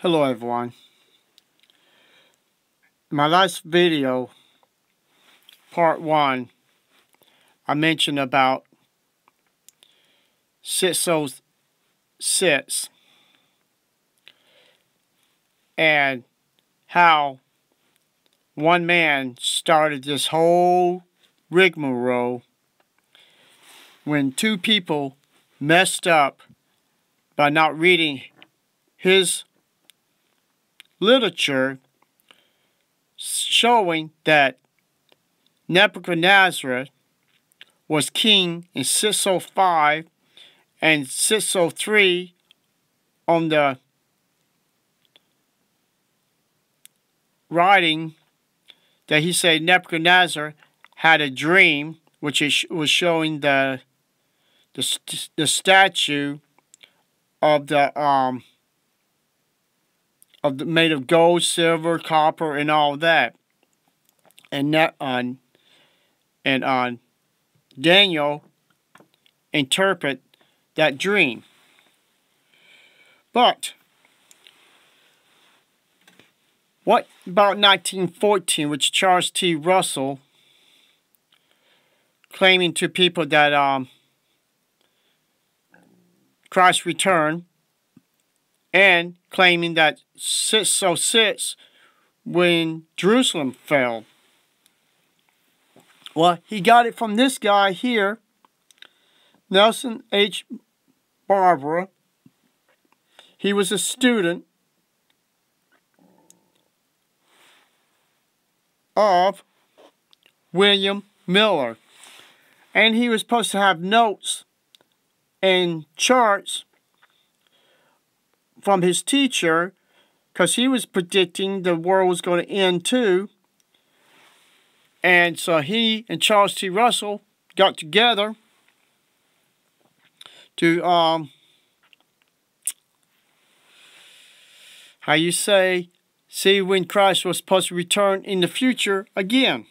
Hello everyone. In my last video, part 1, I mentioned about 606 and how one man started this whole rigmarole when two people messed up by not reading his literature showing that Nebuchadnezzar was king in 605 and 603 on the writing that he said Nebuchadnezzar had a dream, which was showing the statue of the made of gold, silver, copper, and all that, and that Daniel interpret that dream. But what about 1914, which Charles T. Russell claiming to people that Christ returned, and claiming that 606 when Jerusalem fell. Well, he got it from this guy here, Nelson H. Barbara. He was a student of William Miller, and he was supposed to have notes and charts from his teacher, because he was predicting the world was going to end too. And so he and Charles T. Russell got together to see when Christ was supposed to return in the future again,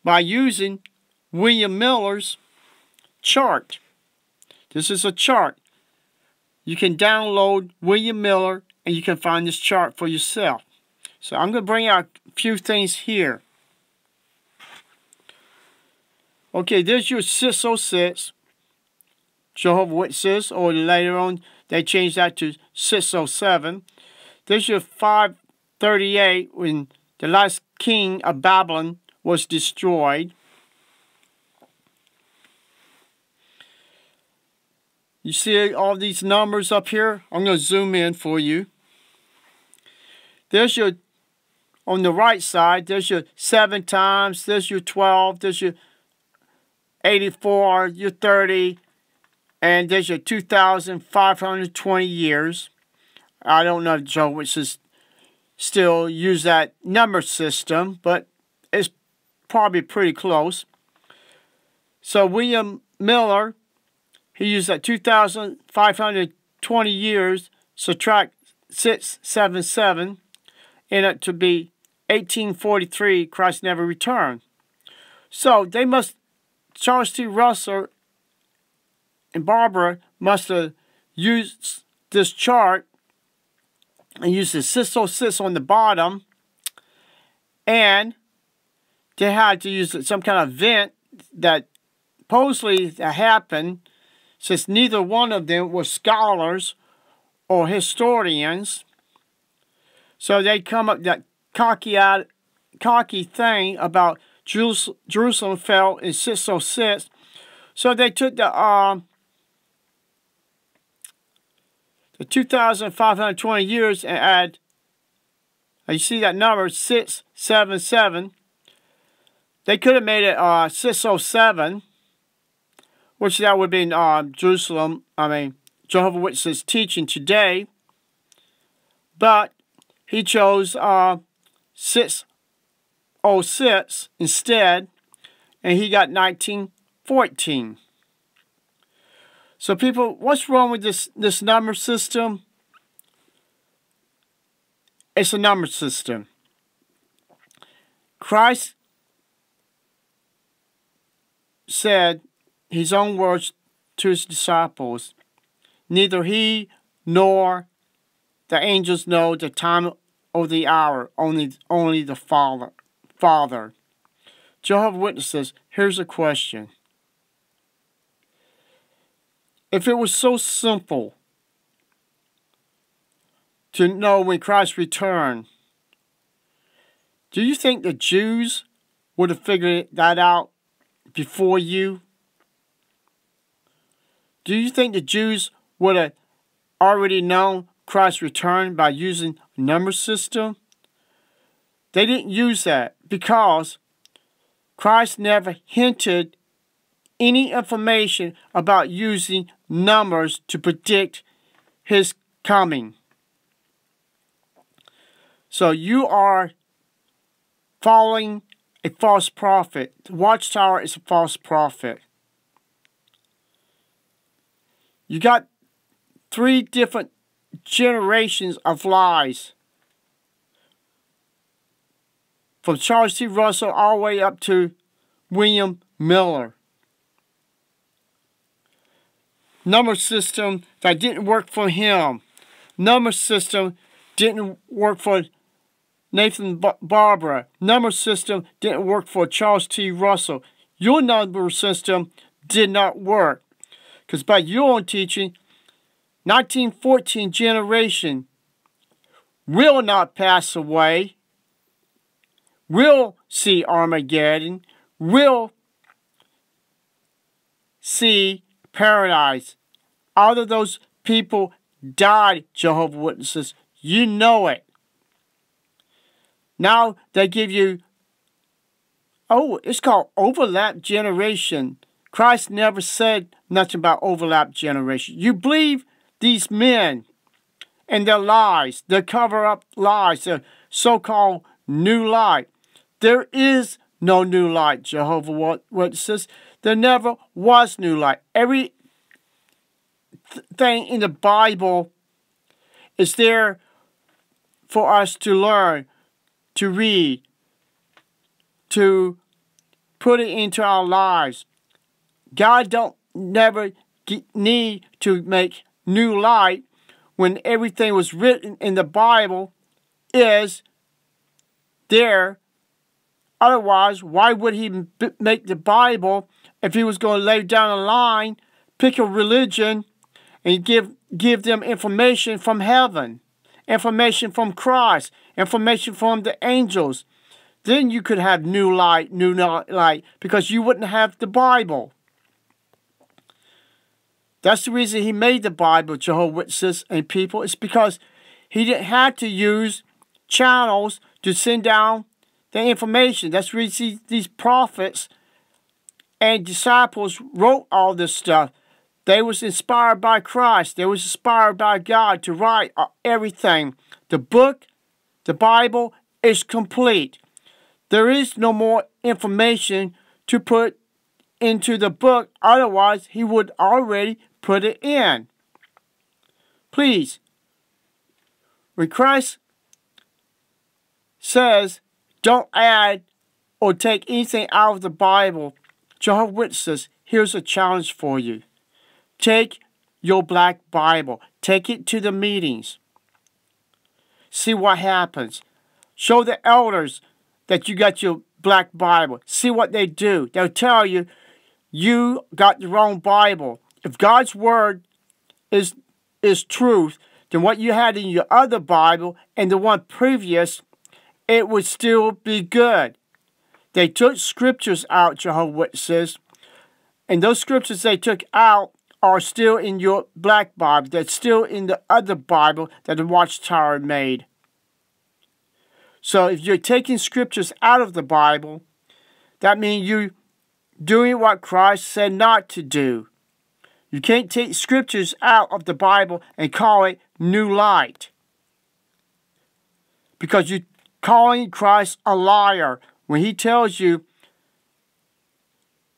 by using William Miller's chart. This is a chart. You can download William Miller and you can find this chart for yourself. So I'm going to bring out a few things here. Okay, there's your 606 Jehovah's Witnesses, or later on they changed that to 607. There's your 538 when the last king of Babylon was destroyed. You see all these numbers up here? I'm going to zoom in for you. There's your, on the right side, there's your 7 times, there's your 12, there's your 84, your 30, and there's your 2,520 years. I don't know if Jehovah's Witnesses still use that number system, but it's probably pretty close. So William Miller, he used that 2,520 years, subtract 677, in it to be 1843, Christ never returned. So they must, Charles T. Russell and Barbara must have used this chart and used the 606 on the bottom, and they had to use some kind of event that supposedly happened, since neither one of them were scholars or historians. So they come up that cocky thing about Jerusalem fell in 606. So they took the 2,520 years and add, you see that number, 677. They could have made it 607. Which that would be in Jehovah's Witnesses teaching today. But he chose 606 instead, and he got 1914. So people, what's wrong with this number system? It's a number system. Christ said his own words to his disciples, neither he nor the angels know the time or the hour. Only the Father. Jehovah's Witnesses, here's a question. If it was so simple to know when Christ returned, do you think the Jews would have figured that out before you? Do you think the Jews would have already known Christ's return by using a number system? They didn't use that because Christ never hinted any information about using numbers to predict his coming. So you are following a false prophet. The watchTower is a false prophet. You got 3 different generations of lies. From Charles T. Russell all the way up to William Miller. Number system that didn't work for him. Number system didn't work for Nathan Barbara. Number system didn't work for Charles T. Russell. Your number system did not work. Because by your own teaching, 1914 generation will not pass away, will see Armageddon, will see paradise. All of those people died, Jehovah's Witnesses. You know it. Now they give you, it's called overlap generation. Christ never said nothing about overlap generation. You believe these men and their lies, their cover-up lies, their so-called new light. There is no new light, Jehovah's Witnesses. There never was new light. Every thing in the Bible is there for us to learn, to read, to put it into our lives. God don't never need to make new light when everything was written in the Bible is there. Otherwise, why would he make the Bible if he was going to lay down a line, pick a religion, and give them information from heaven, information from Christ, information from the angels? Then you could have new light, because you wouldn't have the Bible. That's the reason he made the Bible, Jehovah's Witnesses and people. It's because he didn't have to use channels to send down the information. That's the reason these prophets and disciples wrote all this stuff. They was inspired by Christ. They was inspired by God to write everything. The book, the Bible, is complete. There is no more information to put into the book. Otherwise, he would already put it in. Please, when Christ says, don't add or take anything out of the Bible, Jehovah's Witnesses, here's a challenge for you. Take your black Bible. Take it to the meetings. See what happens. Show the elders that you got your black Bible. See what they do. They'll tell you, you got the wrong Bible. If God's word is truth, then what you had in your other Bible and the one previous, it would still be good. They took scriptures out, Jehovah's Witnesses, and those scriptures they took out are still in your black Bible. They're still in the other Bible that the watchTower made. So if you're taking scriptures out of the Bible, that means you're doing what Christ said not to do. You can't take scriptures out of the Bible and call it new light, because you're calling Christ a liar when he tells you,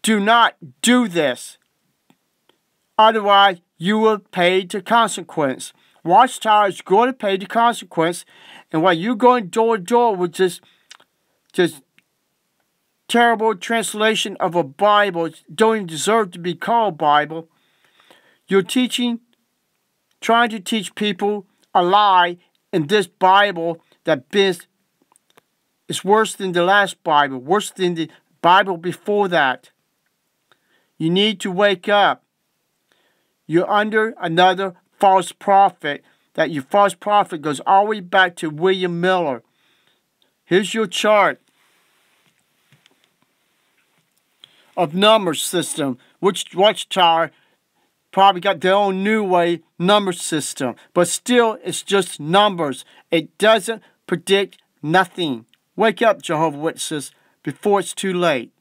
do not do this. Otherwise, you will pay the consequence. watchTower is going to pay the consequence. And while you're going door to door with just terrible translation of a Bible, don't even deserve to be called Bible, you're trying to teach people a lie in this Bible that is worse than the last Bible, worse than the Bible before that. You need to wake up. You're under another false prophet. That your false prophet goes all the way back to William Miller. Here's your chart of number system, which watchTower probably got their own new way number system. But still, it's just numbers. It doesn't predict nothing. Wake up, Jehovah's Witnesses, before it's too late.